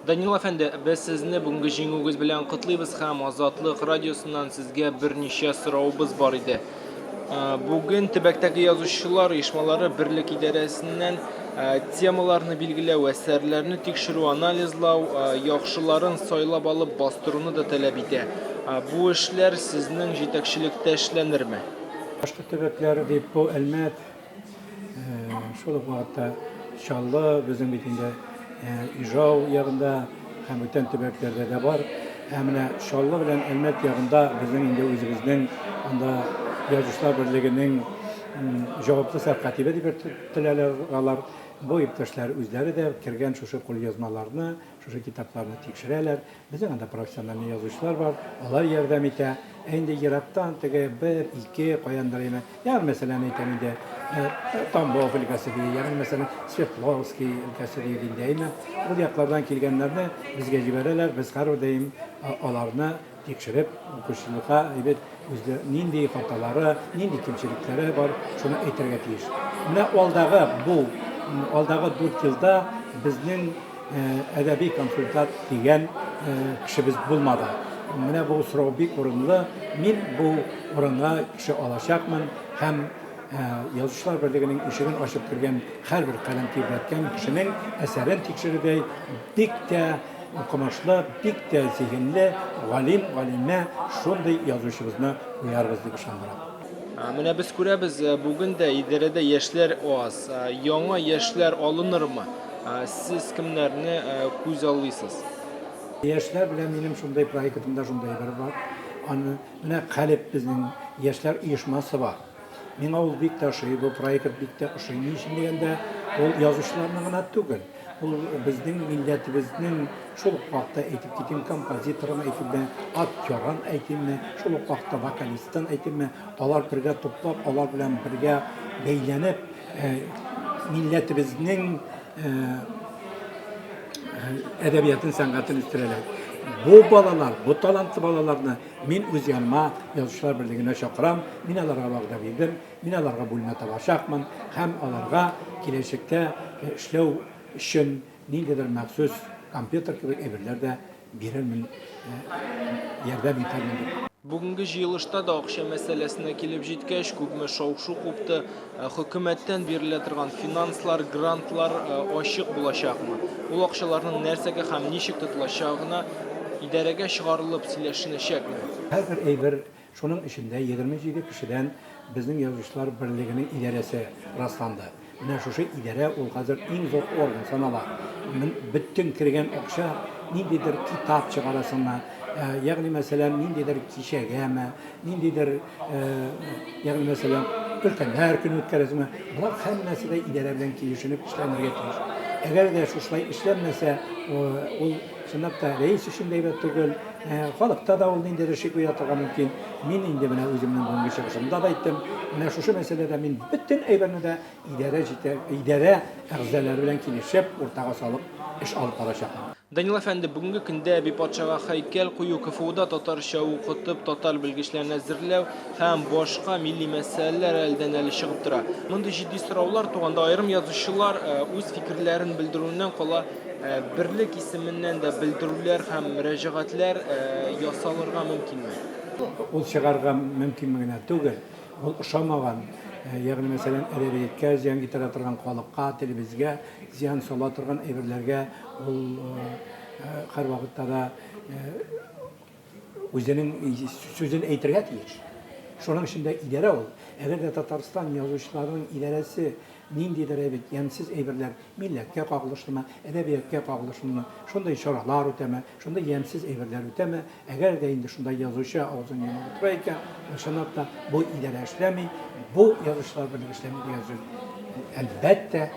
Данил Efendi, biz sizni bugungi җиңүегез белән котлыйбыз һәм Азатлык радиосыннан сезгә берничә сораубыз бар иде. Бүген төбәктәге язучылар оешмалары берлек идарәсеннән темаларны билгеләү, әсәрләрне тикшерү, анализлау, яхшыларын сайлап алып бастыруны да таләп итә. Бу эшләр сезнең җитәкчелектә эшләнерме? Башка төбәкләр дип бу Әлмәт, шул ук вакытта Чаллы безнең бит инде Ижау ягында һәм бүтән төбәкләрдә дә бар. Менә Чаллы белән Әлмәт ягында безнең инде үзебезнең анда язучылар берлегенең җаваплы сәркатибе дип теләләр алар. Бу иптәшләр үзләре дә кергән шушы кулъязмаларны, шушы китапларны тикшерәләр. Безнең анда профессиональ язучылар бар, алар ярдәм итә. Инде ерактан теге бер, ике каяндыр инде. Ягъни мәсәлән әйтәм инде Тамбов өлкәсе ди, ягъни мәсәлән Свердловский өлкәсе ди инде. Бу яклардан килгәннәрне безгә җибәрәләр, без һәрдаим аларны тикшереп, укучылыкка әйбәт үзләре нинди хаталары, нинди кимчелекләре бар, шуны әйтергә тиеш. Менә алдагы 4 елда безнең әдәби консультант дигән кешебез булмады. Менә бу сорау бик урынлы. Мин бу урынга кеше алачакмын һәм язучылар берлегенең ишеген ачып кергән һәрбер каләм тибрәткән кешенең әсәрен тикшерүдә бик тә укымышлы, бик тә зиһенле, галимә шундый язучыбызны куярбыз дип ышандырам. Менә без күрәбез, бүген дә идарәдә яшьләр аз. Яңа яшьләр алынырмы? Сез кемнәрне күз алыйсыз? Яшьләр белән минем шундай проектымда шундай бер бар. Аны менә Калеп безнең яшьләр оешмасы бар. Миңа ул бик тә ошый, бу проект бик тә ошый. Ни өчен дигәндә, ул язучыларның гына түгел. Ул безнең милләтебезнең шул вакытта әйтеп китим композиторын әйтимме, актерын әйтимме, шул вакытта вокалистын әйтимме, алар бергә туплап, алар белән бергә бәйләнеп, милләтебезнең әдәбиятын, сәнгатен үстерәләр. Бу балалар, бу талантлы балаларны мин үз яныма язучылар берлегенә чакырам, мин аларга вәгъдә бирдем, мин аларга бүлмә табачакмын һәм аларга киләчәктә эшләү өчен ниндидер махсус компьютер кебек әйберләр дә бирермен, ярдәм итәрмен. Бүгенге җыелышта да акча мәсьәләсенә килеп җиткәч, күпме шау-шу купты. Хөкүмәттән бирелә торган финанслар, грантлар ачык булачакмы? Ул акчаларның нәрсәгә һәм ничек тотылачагына идарәгә чыгарылып сөйләшенәчәкме? Һәр әйбер шуның эчендә 27 кешедән безнең язучылар берлегенең идарәсе расланды. Менә шушы идарә ул хәзер иң зур орган санала. Бөтен кергән акча ниндидер китап чыгарасына, ягъни мәсәлән ниндидер кичәгәме, ниндидер ягъни мәсәлән өлкәннәр көн үткәрәсеме, булар һәммәсе дә идарә белән килешенеп эшләнергә тиеш. Әгәр дә шулай эшләнмәсә, ул чынлап та рәис өчен дә әйбәт түгел, халыкта да ул ниндидер шик уята торган мөмкин. Мин инде менә үземнең бүгенге чыгышымда да әйттем, менә шушы мәсьәләдә мин бөтен әйберне дә идарә әгъзалары белән килешеп, уртага салып эш алып барачакмын. Данил Efendi, бүгенге көндә Әби патшага һәйкәл кую, КФУда татарча укытып, татар белгечләрен әзерләү һәм башка милли мәсьәләләр әлдән әле чыгып тора. Мондый җитди сораулар туганда аерым язучылар үз фикерләрен белдерүеннән кала, берлек исеменнән дә белдерүләр һәм мөрәҗәгатьләр ясалырга мөмкинме? Ул чыгарга мөмкин генә түгел. Ул ошамаган, ягъни мәсәлән әдәбиятка зыян китерә торган халыкка, телебезгә зыян сала торган әйберләргә ул һәр вакытта да үзенең сүзен әйтергә тиеш. Шуның эчендә идарә ул. Әгәр дә Татарстан язучыларының идарәсе ниндидер ямьсез әйберләр милләткә кагылышлымы, әдәбиятка кагылышлымы, шундай чаралар үтәме, шундай ямьсез әйберләр үтәме, әгәр дә инде шундай язучы авызын ямап тора икән, чынлап та бу идарә эшләми, бу язучылар берлеге эшләми дигән сүз. Әлбәттә,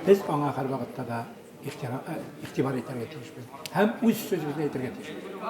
без аңа һәр вакытта да игътибар итәргә тиешбез һәм үз сүзебезне әйтергә тиешбез.